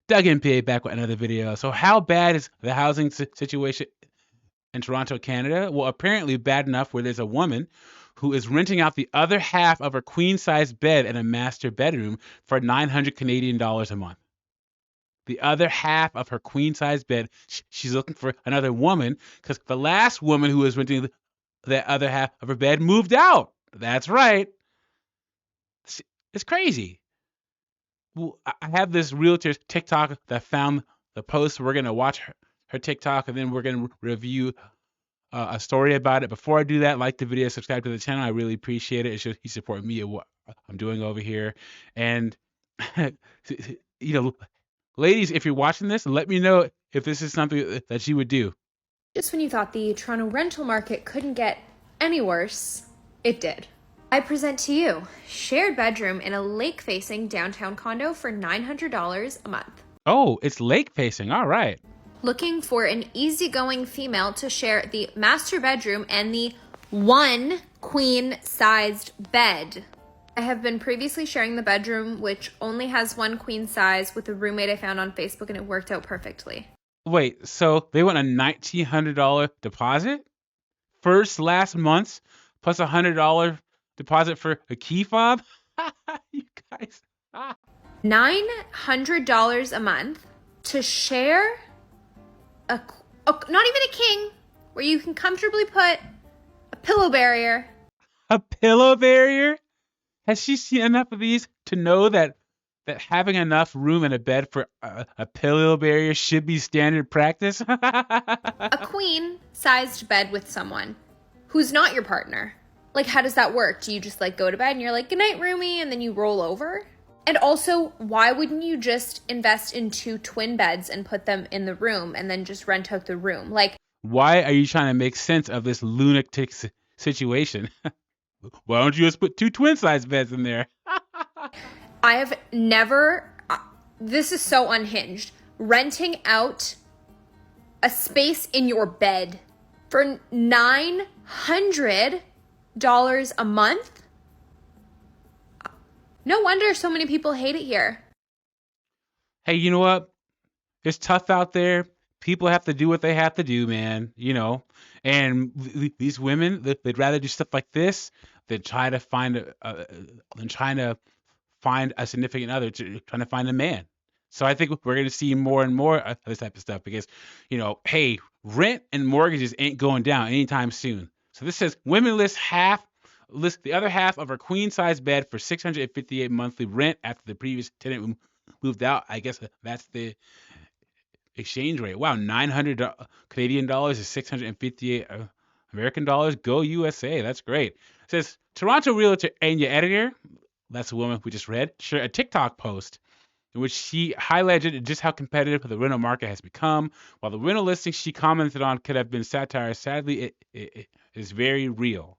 Doug and PA back with another video. So how bad is the housing situation in Toronto, Canada? Well, apparently bad enough where there's a woman who is renting out the other half of her queen-size bed in a master bedroom for 900 Canadian dollars a month. The other half of her queen-size bed, she's looking for another woman because the last woman who was renting the other half of her bed moved out. That's right. It's crazy. Well, I have this realtor's TikTok that found the post. We're gonna watch her TikTok, and then we're gonna review a story about it. Before I do that, like the video, subscribe to the channel. I really appreciate it. It shows you support me and what I'm doing over here. And you know, ladies, if you're watching this, let me know if this is something that you would do. Just when you thought the Toronto rental market couldn't get any worse, it did. I present to you shared bedroom in a lake-facing downtown condo for $900 a month. Oh, it's lake facing. All right. Looking for an easygoing female to share the master bedroom and the one queen-sized bed. I have been previously sharing the bedroom, which only has one queen size, with a roommate I found on Facebook, and it worked out perfectly. Wait, so they want a $1,900 deposit? Last month's plus $100 deposit for a key fob? You guys. $900 a month to share a not even a king, where you can comfortably put a pillow barrier. A pillow barrier? Has she seen enough of these to know that having enough room in a bed for a pillow barrier should be standard practice? A queen-sized bed with someone who's not your partner. Like, how does that work? Do you just like go to bed and you're like, good night, roomie, and then you roll over? And also, why wouldn't you just invest in 2 twin beds and put them in the room and then just rent out the room? Like, why are you trying to make sense of this lunatic situation? Why don't you just put 2 twin-sized beds in there? I have never, this is so unhinged, renting out a space in your bed for $900 a month? No wonder so many people hate it here. Hey, you know what? It's tough out there. People have to do what they have to do, man. And these women, they'd rather do stuff like this than try to find a significant other, trying to find a man. So I think we're going to see more and more of this type of stuff because, hey, rent and mortgages ain't going down anytime soon. So this says women list the other half of her queen size bed for $658 monthly rent after the previous tenant moved out. I guess that's the exchange rate. Wow, 900 Canadian dollars is 658 American dollars. Go USA. That's great. It says Toronto realtor Anya Edinger, that's the woman we just read, shared a TikTok post in which she highlighted just how competitive the rental market has become. While the rental listing she commented on could have been satire, sadly, it is very real.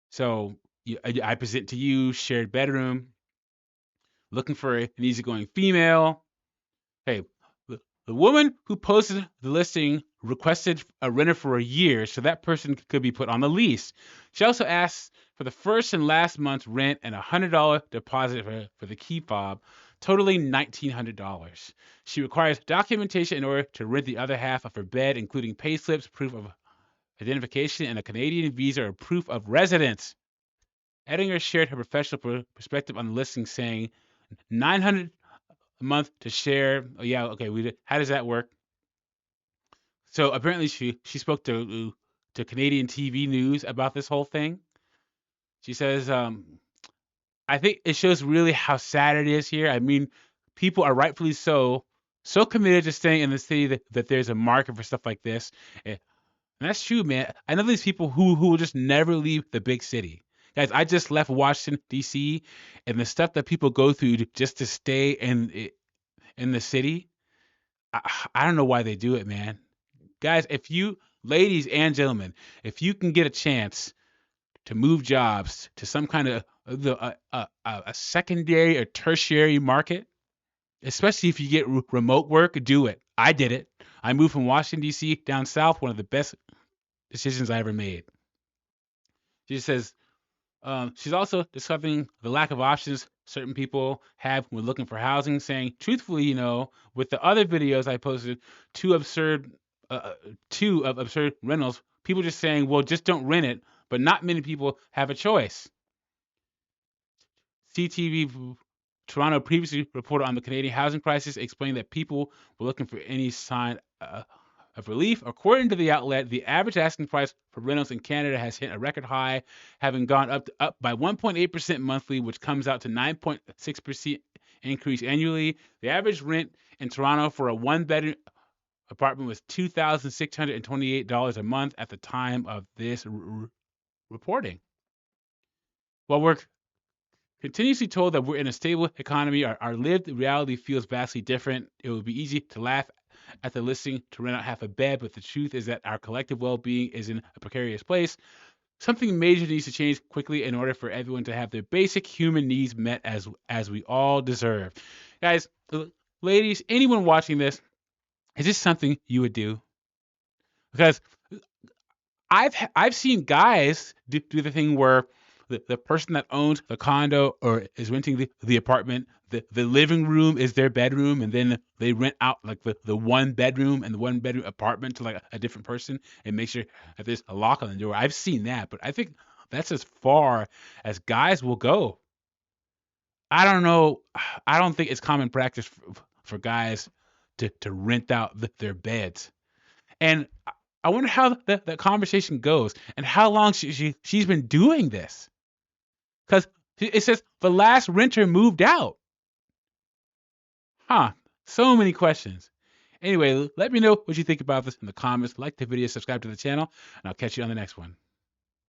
So I present to you shared bedroom, looking for an easygoing female. Hey, the woman who posted the listing requested a renter for a year, so that person could be put on the lease. She also asked for the first and last month's rent and a $100 deposit for the key fob, totaling $1,900. She requires documentation in order to rent the other half of her bed, including payslips, proof of identification, and a Canadian visa or proof of residence. Edinger shared her professional perspective on the listing, saying, $900 a month to share. Oh yeah, okay. How does that work? So apparently she spoke to Canadian TV news about this whole thing. She says, I think it shows really how sad it is here. I mean, people are rightfully so committed to staying in the city that there's a market for stuff like this. And that's true, man. I know these people who will just never leave the big city. Guys, I just left Washington, D.C., and the stuff that people go through just to stay in the city, I don't know why they do it, man. Guys, ladies and gentlemen, if you can get a chance to move jobs to some kind of a secondary or tertiary market, especially if you get remote work, do it. I did it. I moved from Washington, D.C. down south, one of the best decisions I ever made. She says, She's also discussing the lack of options certain people have when looking for housing, saying, truthfully, with the other videos I posted, two absurd, uh, two of absurd rentals, people just saying, well, just don't rent it, but not many people have a choice. CTV Toronto previously reported on the Canadian housing crisis, explaining that people were looking for any sign of relief. According to the outlet, the average asking price for rentals in Canada has hit a record high, having gone up by 1.8% monthly, which comes out to 9.6% increase annually. The average rent in Toronto for a one-bedroom apartment was $2,628 a month at the time of this reporting. While we're continuously told that we're in a stable economy, our lived reality feels vastly different. It would be easy to laugh at the listing to rent out half a bed, but the truth is that our collective well-being is in a precarious place. Something major needs to change quickly in order for everyone to have their basic human needs met as we all deserve. Guys, ladies, anyone watching this, is this something you would do? Because I've seen guys do the thing where the person that owns the condo or is renting the apartment, the living room is their bedroom, and then they rent out like the one bedroom and the one bedroom apartment to like a different person and make sure that there's a lock on the door. I've seen that, but I think that's as far as guys will go. I don't know. I don't think it's common practice for guys to rent out their beds. And I wonder how the conversation goes and how long she's been doing this. Because it says the last renter moved out. Huh. So many questions. Anyway, let me know what you think about this in the comments. Like the video, subscribe to the channel, and I'll catch you on the next one.